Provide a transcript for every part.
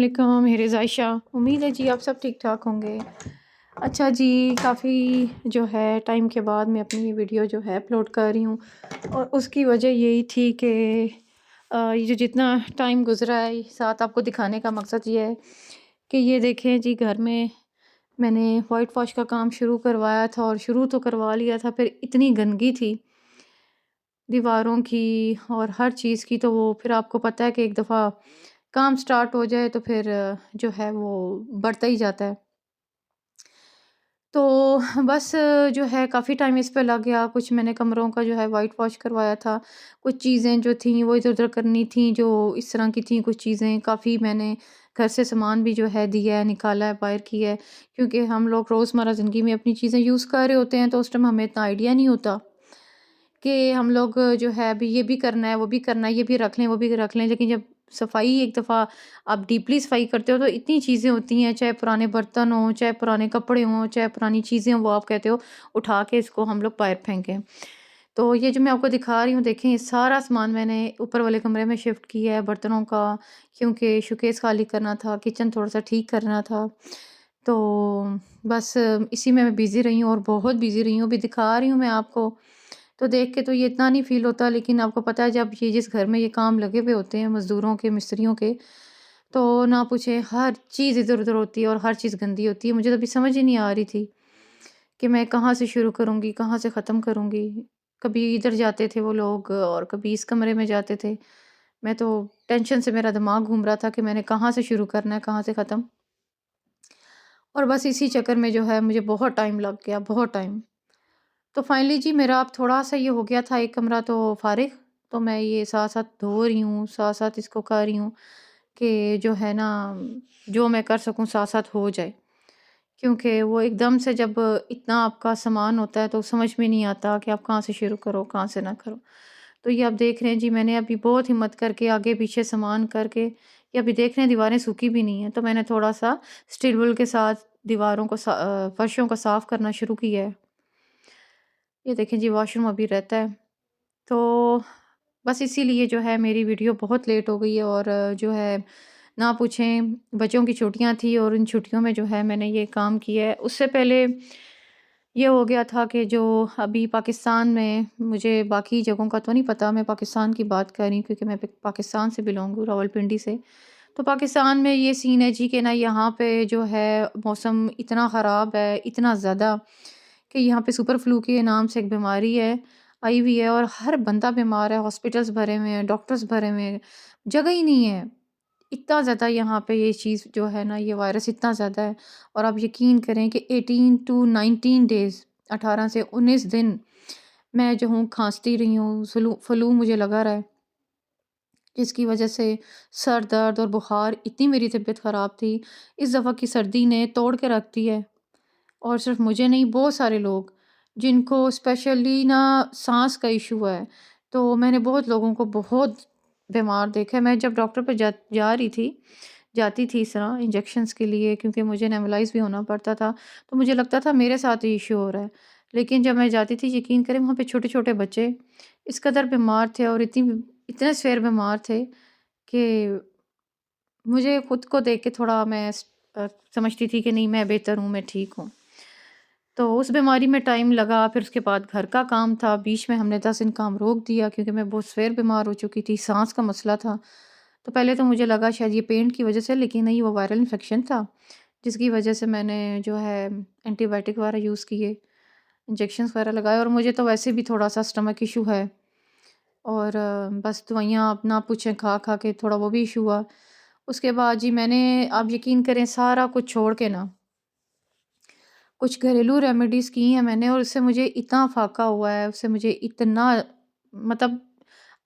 वालेकुम, मेरे ज़ायशा। उम्मीद है जी आप सब ठीक-ठाक होंगे। अच्छा जी, काफ़ी जो है टाइम के बाद मैं अपनी ये वीडियो जो है अपलोड कर रही हूँ और उसकी वजह यही थी कि ये जो जितना टाइम गुज़रा है साथ आपको दिखाने का मकसद ये है कि ये देखें जी घर में मैंने वाइट वॉश का काम शुरू करवाया था और शुरू तो करवा लिया था, फिर इतनी गंदगी थी दीवारों की और हर चीज़ की, तो वो फिर आपको पता है कि एक दफ़ा काम स्टार्ट हो जाए तो फिर जो है वो बढ़ता ही जाता है। तो बस जो है काफ़ी टाइम इस पे लग गया। कुछ मैंने कमरों का जो है वाइट वॉश करवाया था। कुछ चीज़ें जो थीं वो इधर-उधर करनी थी, जो इस तरह की थी कुछ चीज़ें। काफ़ी मैंने घर से सामान भी जो है दिया है, निकाला है, बाहर किया है। क्योंकि हम लोग रोज़मर्रा ज़िंदगी में अपनी चीज़ें यूज़ कर रहे होते हैं तो उस टाइम हमें इतना आइडिया नहीं होता कि हम लोग जो है अभी ये भी करना है, वो भी करना है, ये भी रख लें, वो भी रख लें। लेकिन जब सफाई एक दफ़ा आप डीपली सफाई करते हो तो इतनी चीज़ें होती हैं, चाहे पुराने बर्तन हों, चाहे पुराने कपड़े हों, चाहे पुरानी चीज़ें हों, वो आप कहते हो उठा के इसको हम लोग बाहर फेंकें। तो ये जो मैं आपको दिखा रही हूँ देखें, ये सारा सामान मैंने ऊपर वाले कमरे में शिफ्ट किया है बर्तनों का, क्योंकि शोकेस खाली करना था, किचन थोड़ा-सा ठीक करना था। तो बस इसी में मैं बिज़ी रही हूँ और बहुत बिज़ी रही हूँ। अभी दिखा रही हूँ मैं आपको, तो देख के तो ये इतना नहीं फ़ील होता, लेकिन आपको पता है जब ये जिस घर में ये काम लगे हुए होते हैं मज़दूरों के, मिस्त्रियों के, तो ना पूछें, हर चीज़ इधर-उधर होती है और हर चीज़ गंदी होती है। मुझे तो अभी समझ ही नहीं आ रही थी कि मैं कहाँ से शुरू करूँगी, कहाँ से ख़त्म करूँगी। कभी इधर जाते थे वो लोग और कभी इस कमरे में जाते थे। मैं तो टेंशन से मेरा दिमाग घूम रहा था कि मैंने कहाँ से शुरू करना है, कहाँ से ख़त्म। और बस इसी चक्कर में जो है मुझे बहुत टाइम लग गया, बहुत टाइम। तो फाइनली जी मेरा अब थोड़ा-सा ये हो गया था, एक कमरा तो फ़ारिग, तो मैं ये साथ-साथ धो रही हूँ, साथ-साथ इसको कर रही हूँ कि जो है ना, जो मैं कर सकूँ साथ-साथ हो जाए। क्योंकि वो एकदम से जब इतना आपका सामान होता है तो समझ में नहीं आता कि आप कहाँ से शुरू करो, कहाँ से ना करो। तो ये आप देख रहे हैं जी, मैंने अभी बहुत हिम्मत करके आगे-पीछे सामान करके ये अभी देख रहे हैं दीवारें सूखी भी नहीं है, तो मैंने थोड़ा-सा स्टील वूल के साथ दीवारों को फर्शों को साफ़ करना शुरू किया है। ये देखें जी वॉशरूम अभी रहता है। तो बस इसीलिए जो है मेरी वीडियो बहुत लेट हो गई है और जो है ना पूछें, बच्चों की छुट्टियां थी और इन छुट्टियों में जो है मैंने ये काम किया है। उससे पहले ये हो गया था कि जो अभी पाकिस्तान में, मुझे बाकी जगहों का तो नहीं पता, मैं पाकिस्तान की बात कर रही हूँ क्योंकि मैं पाकिस्तान से बिलोंग हूँ, रावलपिंडी से। तो पाकिस्तान में ये सीन है जी कि ना यहाँ पे जो है मौसम इतना ख़राब है, इतना ज़्यादा, कि यहाँ पे सुपर फ्लू के नाम से एक बीमारी है, आई हुई है और हर बंदा बीमार है, हॉस्पिटल्स भरे हुए हैं, डॉक्टर्स भरे हुए हैं, जगह ही नहीं है। इतना ज़्यादा यहाँ पे ये चीज़ जो है ना, ये वायरस इतना ज़्यादा है और आप यकीन करें कि 18 टू 19 डेज़, 18 से 19 दिन मैं जो हूँ खाँसती रही हूँ, फ्लू मुझे लगा रहा है, जिसकी वजह से सर दर्द और बुखार, इतनी मेरी तबीयत ख़राब थी। इस दफ़ा की सर्दी ने तोड़ के रख दी है और सिर्फ मुझे नहीं, बहुत सारे लोग जिनको स्पेशली ना सांस का इशू है। तो मैंने बहुत लोगों को बहुत बीमार देखा है। मैं जब डॉक्टर पे जा रही थी, जाती थी इस तरह इंजेक्शंस के लिए, क्योंकि मुझे नेबुलाइज भी होना पड़ता था, तो मुझे लगता था मेरे साथ ही इशू हो रहा है। लेकिन जब मैं जाती थी, यकीन करें, वहाँ पे छोटे छोटे बच्चे इस कदर बीमार थे और इतने सवेर बीमार थे कि मुझे खुद को देख के थोड़ा समझती थी कि नहीं, मैं बेहतर हूँ, मैं ठीक हूँ। तो उस बीमारी में टाइम लगा, फिर उसके बाद घर का काम था, बीच में हमने 10 दिन काम रोक दिया क्योंकि मैं बहुत सवेर बीमार हो चुकी थी, साँस का मसला था। तो पहले तो मुझे लगा शायद ये पेंट की वज़ह से, लेकिन नहीं, वो वायरल इन्फेक्शन था, जिसकी वज़ह से मैंने जो है एंटीबायोटिक वगैरह यूज़ किए, इंजेक्शंस वगैरह लगाए और मुझे तो वैसे भी थोड़ा-सा स्टमक इश्यू है और बस दवाइयाँ आप ना पूछें, खा-खा के थोड़ा वो भी इश्यू हुआ। उसके बाद जी मैंने, आप यकीन करें, सारा कुछ छोड़ के ना कुछ घरेलू रेमेडीज़ की हैं मैंने और उससे मुझे इतना फ़ाक़ा हुआ है, उससे मुझे इतना, मतलब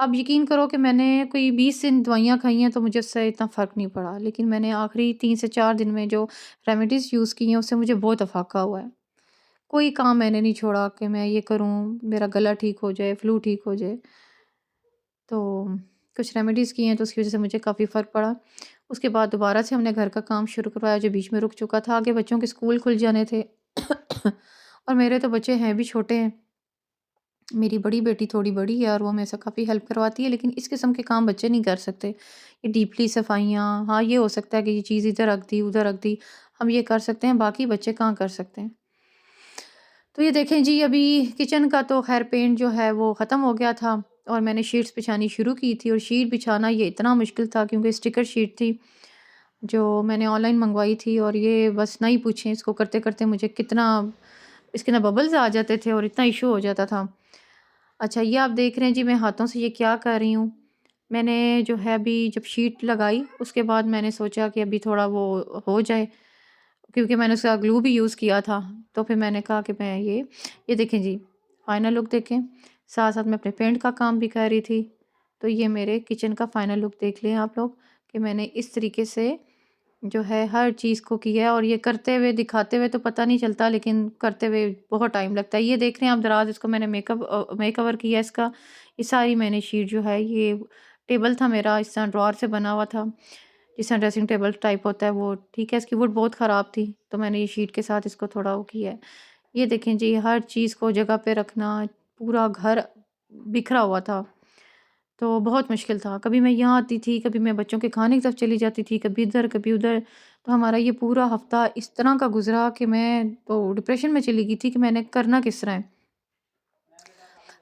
आप यकीन करो कि मैंने कोई 20 दिन दवाइयाँ खाई हैं तो मुझे उससे इतना फ़र्क नहीं पड़ा। लेकिन मैंने आखिरी 3 से 4 दिन में जो रेमेडीज़ यूज़ की हैं उससे मुझे बहुत अफ़ाक़ा हुआ है। कोई काम मैंने नहीं छोड़ा कि मैं ये करूँ, मेरा गला ठीक हो जाए, फ्लू ठीक हो जाए। तो कुछ रेमेडीज़ की हैं तो उसकी वज़ह से मुझे काफ़ी फ़र्क पड़ा। उसके बाद दोबारा से हमने घर का काम शुरू करवाया जो बीच में रुक चुका था। आगे बच्चों के स्कूल खुल जाने थे और मेरे तो बच्चे हैं भी छोटे हैं। मेरी बड़ी बेटी थोड़ी बड़ी है और वो मेरे से काफ़ी हेल्प करवाती है, लेकिन इस किस्म के काम बच्चे नहीं कर सकते। ये डीपली सफाइयाँ, हाँ, ये हो सकता है कि ये चीज़ इधर रख दी, उधर रख दी, हम ये कर सकते हैं, बाकी बच्चे कहाँ कर सकते हैं। तो ये देखें जी, अभी किचन का तो ख़ैर पेंट जो है वो ख़त्म हो गया था और मैंने शीट्स बिछानी शुरू की थी, और शीट बिछाना ये इतना मुश्किल था क्योंकि स्टिकर शीट थी, जो मैंने ऑनलाइन मंगवाई थी, और ये बस ना ही पूछें, इसको करते-करते मुझे कितना इसके ना बबल्स आ जाते थे और इतना इश्यू हो जाता था। अच्छा, ये आप देख रहे हैं जी मैं हाथों से ये क्या कर रही हूँ। मैंने जो है अभी जब शीट लगाई उसके बाद मैंने सोचा कि अभी थोड़ा वो हो जाए, क्योंकि मैंने उसका ग्लू भी यूज़ किया था। तो फिर मैंने कहा कि मैं ये देखें जी, फाइनल लुक देखें। साथ-साथ मैं अपने पेंट का काम भी कर रही थी। तो ये मेरे किचन का फाइनल लुक देख लें आप लोग, कि मैंने इस तरीके से जो है हर चीज़ को किया है, और ये करते हुए दिखाते हुए तो पता नहीं चलता, लेकिन करते हुए बहुत टाइम लगता है। ये देख रहे हैं आप दराज, इसको मैंने मेकओवर किया इसका। ये सारी मैंने शीट जो है, ये टेबल था मेरा इस तरह ड्रॉअर से बना हुआ था, जिस तरह ड्रेसिंग टेबल टाइप होता है वो, ठीक है, इसकी वुड बहुत ख़राब थी, तो मैंने ये शीट के साथ इसको थोड़ा वो किया है। ये देखें जी, हर चीज़ को जगह पे रखना, पूरा घर बिखरा हुआ था। तो बहुत मुश्किल था। कभी मैं यहाँ आती थी, कभी मैं बच्चों के खाने की तरफ चली जाती थी, कभी इधर, कभी उधर। तो हमारा ये पूरा हफ़्ता इस तरह का गुज़रा कि मैं तो डिप्रेशन में चली गई थी कि मैंने करना किस तरह है।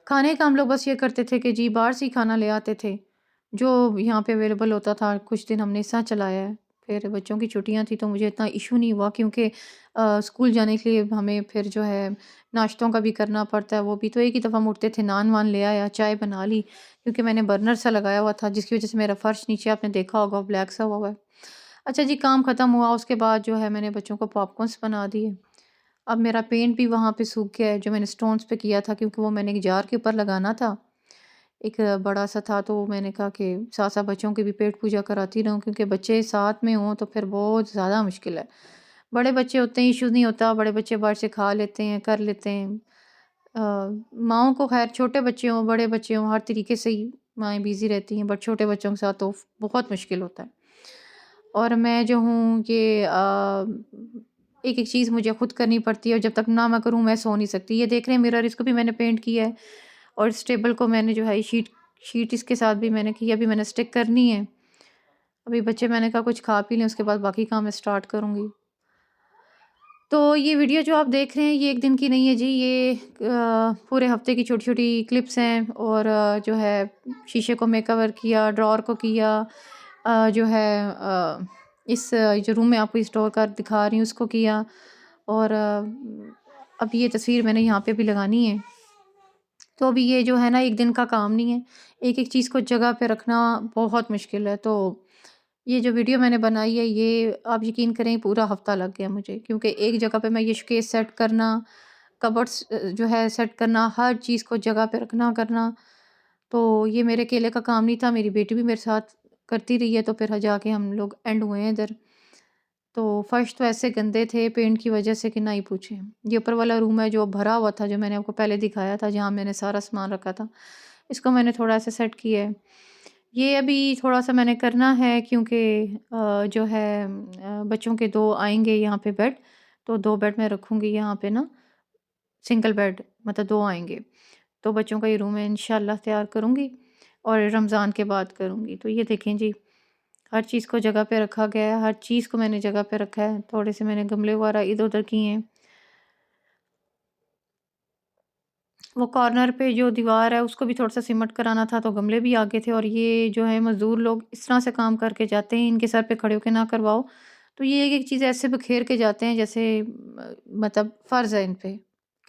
खाने का हम लोग बस ये करते थे कि जी बाहर से ही खाना ले आते थे, जो यहाँ पे अवेलेबल होता था। कुछ दिन हमने ऐसा चलाया है। फिर बच्चों की छुट्टियाँ थी तो मुझे इतना इश्यू नहीं हुआ, क्योंकि स्कूल जाने के लिए हमें फिर जो है नाश्तों का भी करना पड़ता है, वो भी। तो एक ही दफ़ा हम उठते थे, नान-वान ले आया, चाय बना ली, क्योंकि मैंने बर्नर सा लगाया हुआ था जिसकी वज़ह से मेरा फ़र्श नीचे आपने देखा होगा ब्लैक सा हुआ हुआ है। अच्छा जी, काम ख़त्म हुआ उसके बाद जो है मैंने बच्चों को पॉपकॉर्न्स बना दिए। अब मेरा पेंट भी वहाँ पे सूख गया है जो मैंने स्टोन्स पे किया था, क्योंकि वो मैंने एक जार के ऊपर लगाना था। एक बड़ा सा था, तो मैंने कहा कि साथ-साथ बच्चों की भी पेट पूजा कराती रहूँ, क्योंकि बच्चे साथ में हों तो फिर बहुत ज़्यादा मुश्किल है। बड़े बच्चे होते हैं इश्यूज़ नहीं होता, बड़े बच्चे बाहर से खा लेते हैं, कर लेते हैं। माँओं को खैर छोटे बच्चे हों, बड़े बच्चे हों, हर तरीके से ही माएँ बिज़ी रहती हैं, बट छोटे बच्चों के साथ तो बहुत मुश्किल होता है। और मैं जो हूँ ये एक-एक चीज़ मुझे खुद करनी पड़ती है, और जब तक ना मैं करूँ मैं सो नहीं सकती। ये देख रहे हैं मिरर, इसको भी मैंने पेंट किया है, और इस टेबल को मैंने जो है शीट शीट इसके साथ भी मैंने की है, अभी मैंने स्टिक करनी है। अभी बच्चे मैंने कहा कुछ खा पी लें, उसके बाद बाकी काम मैं स्टार्ट करूँगी। तो ये वीडियो जो आप देख रहे हैं ये एक दिन की नहीं है जी, ये पूरे हफ्ते की छोटी-छोटी क्लिप्स हैं, और जो है शीशे को मेकओवर किया, ड्रॉअर को किया, जो है इस जो रूम में आपको स्टोर कर दिखा रही हूँ उसको किया, और अब ये तस्वीर मैंने यहाँ पे भी लगानी है। तो अभी ये जो है ना एक दिन का काम नहीं है, एक-एक चीज़ को जगह पे रखना बहुत मुश्किल है। तो ये जो वीडियो मैंने बनाई है ये आप यकीन करें पूरा हफ्ता लग गया मुझे, क्योंकि एक जगह पे मैं ये शोकेस सेट करना, कबर्ड्स जो है सेट करना, हर चीज़ को जगह पे रखना करना, तो ये मेरे अकेले का काम नहीं था, मेरी बेटी भी मेरे साथ करती रही है, तो फिर जाके हम लोग एंड हुए हैं इधर। तो फर्श तो ऐसे गंदे थे पेंट की वजह से कि ना ही पूछें। ये ऊपर वाला रूम है जो भरा हुआ था, जो मैंने आपको पहले दिखाया था जहाँ मैंने सारा सामान रखा था, इसको मैंने थोड़ा सा सेट किया है। ये अभी थोड़ा-सा मैंने करना है, क्योंकि जो है बच्चों के 2 आएँगे यहाँ पे बेड, तो 2 बेड मैं रखूँगी यहाँ पे ना, सिंगल बेड, मतलब 2 आएँगे। तो बच्चों का ये रूम है इंशाल्लाह तैयार करूँगी, और रमज़ान के बाद करूँगी। तो ये देखें जी, हर चीज़ को जगह पे रखा गया है, हर चीज़ को मैंने जगह पे रखा है। थोड़े से मैंने गमले वगैरह इधर-उधर किए हैं। वो कॉर्नर पे जो दीवार है उसको भी थोड़ा-सा सिमट कराना था, तो गमले भी आगे थे, और ये जो है मज़दूर लोग इस तरह से काम करके जाते हैं, इनके सर पे खड़े होके ना करवाओ। तो ये एक-एक चीज़ ऐसे बिखेर के जाते हैं जैसे मतलब फ़र्ज़ है इन पे,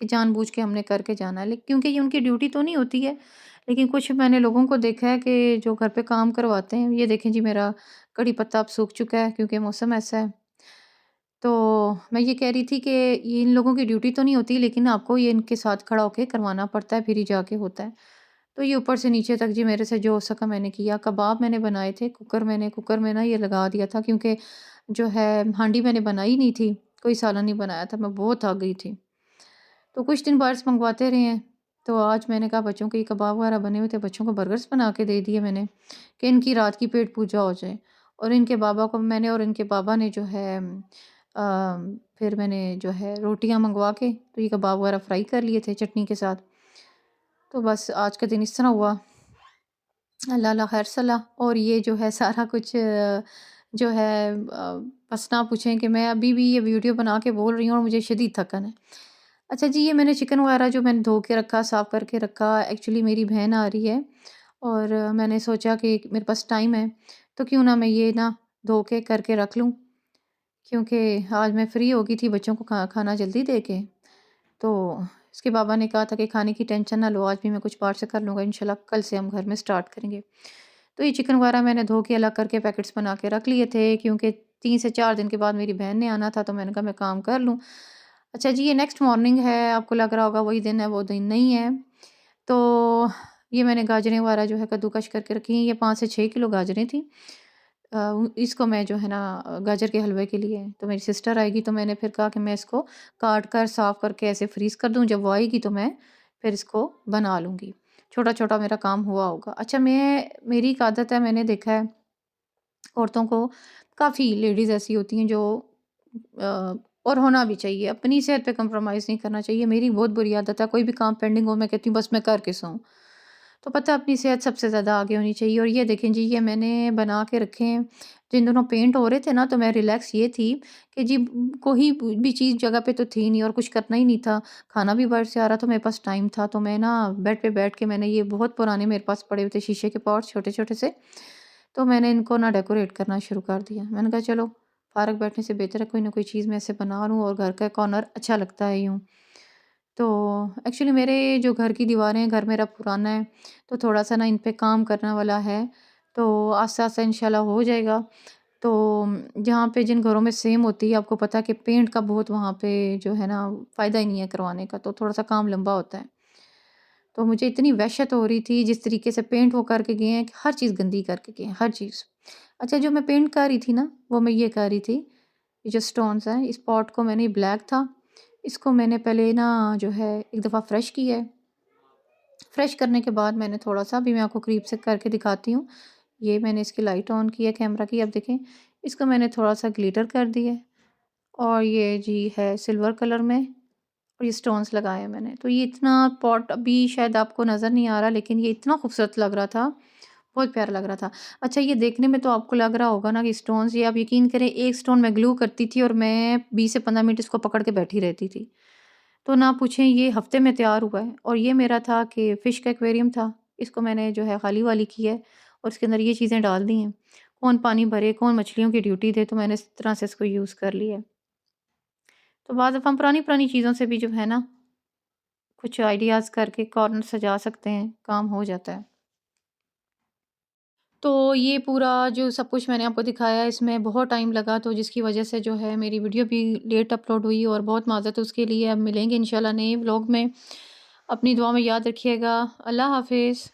कि जानबूझ के हमने करके जाना है। क्योंकि ये उनकी ड्यूटी तो नहीं होती है, लेकिन कुछ मैंने लोगों को देखा है कि जो घर पे काम करवाते हैं। ये देखें जी, मेरा कड़ी पत्ता अब सूख चुका है क्योंकि मौसम ऐसा है। तो मैं ये कह रही थी कि ये इन लोगों की ड्यूटी तो नहीं होती, लेकिन आपको ये इनके साथ खड़ा होके करवाना पड़ता है, फिर ही जाके होता है। तो ये ऊपर से नीचे तक जी मेरे से जो हो सका मैंने किया। कबाब मैंने बनाए थे, कुकर में ना ये लगा दिया था, क्योंकि जो है हांडी मैंने बनाई नहीं थी, कोई सालन नहीं बनाया था, मैं बहुत थक गई थी। तो कुछ दिन बर्ड्स मंगवाते रहे हैं, तो आज मैंने कहा बच्चों के ये कबाब वगैरह बने हुए थे, बच्चों को बर्गर्स बना के दे दिए मैंने, कि इनकी रात की पेट पूजा हो जाए। और इनके बाबा को मैंने, और इनके बाबा ने जो है फिर मैंने जो है रोटियां मंगवा के, तो ये कबाब वगैरह फ्राई कर लिए थे चटनी के साथ। तो बस आज का दिन इस तरह हुआ। अल्लाह अल्लाह खैर सलाह। और ये जो है सारा कुछ जो है बस ना पूछें कि मैं अभी भी ये वीडियो बना के बोल रही हूँ और मुझे शदीद थकन है। अच्छा जी, ये मैंने चिकन वगैरह जो मैंने धो के रखा, साफ़ करके रखा, एक्चुअली मेरी बहन आ रही है और मैंने सोचा कि मेरे पास टाइम है, तो क्यों ना मैं ये ना धो के करके रख लूँ, क्योंकि आज मैं फ्री हो गई थी बच्चों को खाना जल्दी दे के। तो इसके पापा ने कहा था कि खाने की टेंशन ना लो, आज भी मैं कुछ बाहर से कर लूँगा इंशाल्लाह, कल से हम घर में स्टार्ट करेंगे। तो ये चिकन वगैरह मैंने धो के अलग करके पैकेट्स बना के रख लिए थे, क्योंकि 3 से 4 दिन के बाद मेरी बहन ने आना था, तो मैंने कहा मैं काम कर लूँ। अच्छा जी, ये नेक्स्ट मॉर्निंग है, आपको लग रहा होगा वही दिन है, वो दिन नहीं है। तो ये मैंने गाजरें वगैरह जो है कद्दूकश करके रखी हैं, ये 5 से 6 किलो गाजरें थी। इसको मैं जो है ना गाजर के हलवे के लिए, तो मेरी सिस्टर आएगी तो मैंने फिर कहा कि मैं इसको काट कर साफ़ करके ऐसे फ्रीज़ कर दूँ, जब वो आएगी तो मैं फिर इसको बना लूँगी। छोटा-छोटा मेरा काम हुआ होगा। अच्छा, मेरी एक आदत है, मैंने देखा है औरतों को, काफ़ी लेडीज़ ऐसी होती हैं जो अ, और होना भी चाहिए, अपनी सेहत पे कॉम्प्रोमाइज़ नहीं करना चाहिए। मेरी बहुत बुरी आदत है, कोई भी काम पेंडिंग हो मैं कहती हूँ बस मैं करके सोऊँ। तो पता है अपनी सेहत सबसे ज़्यादा आगे होनी चाहिए। और ये देखें जी, ये मैंने बना के रखे हैं। जिन दिनों पेंट हो रहे थे ना, तो मैं रिलैक्स ये थी कि जी कोई भी चीज़ जगह पे तो थी नहीं और कुछ करना ही नहीं था। खाना भी बाहर से आ रहा था, मेरे पास टाइम था, तो मैं ना बेड पे बैठ के मैंने ये बहुत पुराने मेरे पास पड़े हुए थे शीशे के पॉट्स छोटे-छोटे से, तो मैंने इनको ना डेकोरेट करना शुरू कर दिया। मैंने कहा चलो फ़ारग बैठने से बेहतर है कोई ना कोई चीज़ मैं ऐसे बना लूँ और घर का कॉर्नर अच्छा लगता है यूँ। तो एक्चुअली मेरे जो घर की दीवारें हैं, घर मेरा पुराना है, तो थोड़ा-सा ना इन पे काम करने वाला है, तो आस्ते-आस्ते इंशाल्लाह हो जाएगा। तो जहाँ पे जिन घरों में सेम होती है, आपको पता है कि पेंट का बहुत वहाँ पे जो है ना फ़ायदा ही नहीं है करवाने का, तो थोड़ा-सा काम लंबा होता है। तो मुझे इतनी वहशत हो रही थी जिस तरीके से पेंट वो करके गए हैं, कि हर चीज़ गंदी करके गए हैं, हर चीज़। अच्छा, जो मैं पेंट कर रही थी ना, वो मैं ये कर रही थी, ये जो स्टोन्स हैं, इस पॉट को मैंने ब्लैक था, इसको मैंने पहले ना जो है एक दफ़ा फ्रेश किया है। फ्रेश करने के बाद मैंने थोड़ा-सा, अभी मैं आपको करीब से करके दिखाती हूँ। ये मैंने इसकी लाइट ऑन की है कैमरा की, अब देखें, इसको मैंने थोड़ा-सा ग्लिटर कर दिया है और ये जी है सिल्वर कलर में और ये स्टोन्स लगाए हैं मैंने। तो ये इतना पॉट अभी शायद आपको नज़र नहीं आ रहा, लेकिन ये इतना खूबसूरत लग रहा था, बहुत प्यारा लग रहा था। अच्छा, ये देखने में तो आपको लग रहा होगा ना कि स्टोन्स, ये आप यकीन करें, एक स्टोन मैं ग्लू करती थी और मैं 20 से 15 मिनट इसको पकड़ के बैठी रहती थी। तो ना पूछें, ये हफ्ते में तैयार हुआ है। और ये मेरा था कि फ़िश का एक्वेरियम था, इसको मैंने जो है खाली वाली की है और इसके अंदर ये चीज़ें डाल दी हैं। कौन पानी भरे, कौन मछलियों की ड्यूटी दे, तो मैंने इस तरह से इसको यूज़ कर लिया है। तो बाद दफ़ा हम पुरानी-पुरानी चीज़ों से भी जो है ना, कुछ आइडियाज़ करके कॉर्नर सजा सकते हैं, काम हो जाता है। तो ये पूरा जो सब कुछ मैंने आपको दिखाया है, इसमें बहुत टाइम लगा, तो जिसकी वजह से जो है मेरी वीडियो भी लेट अपलोड हुई और बहुत माज़रत है उसके लिए। अब मिलेंगे इंशाल्लाह नए व्लॉग में। अपनी दुआ में याद रखिएगा। अल्लाह हाफ़िज़।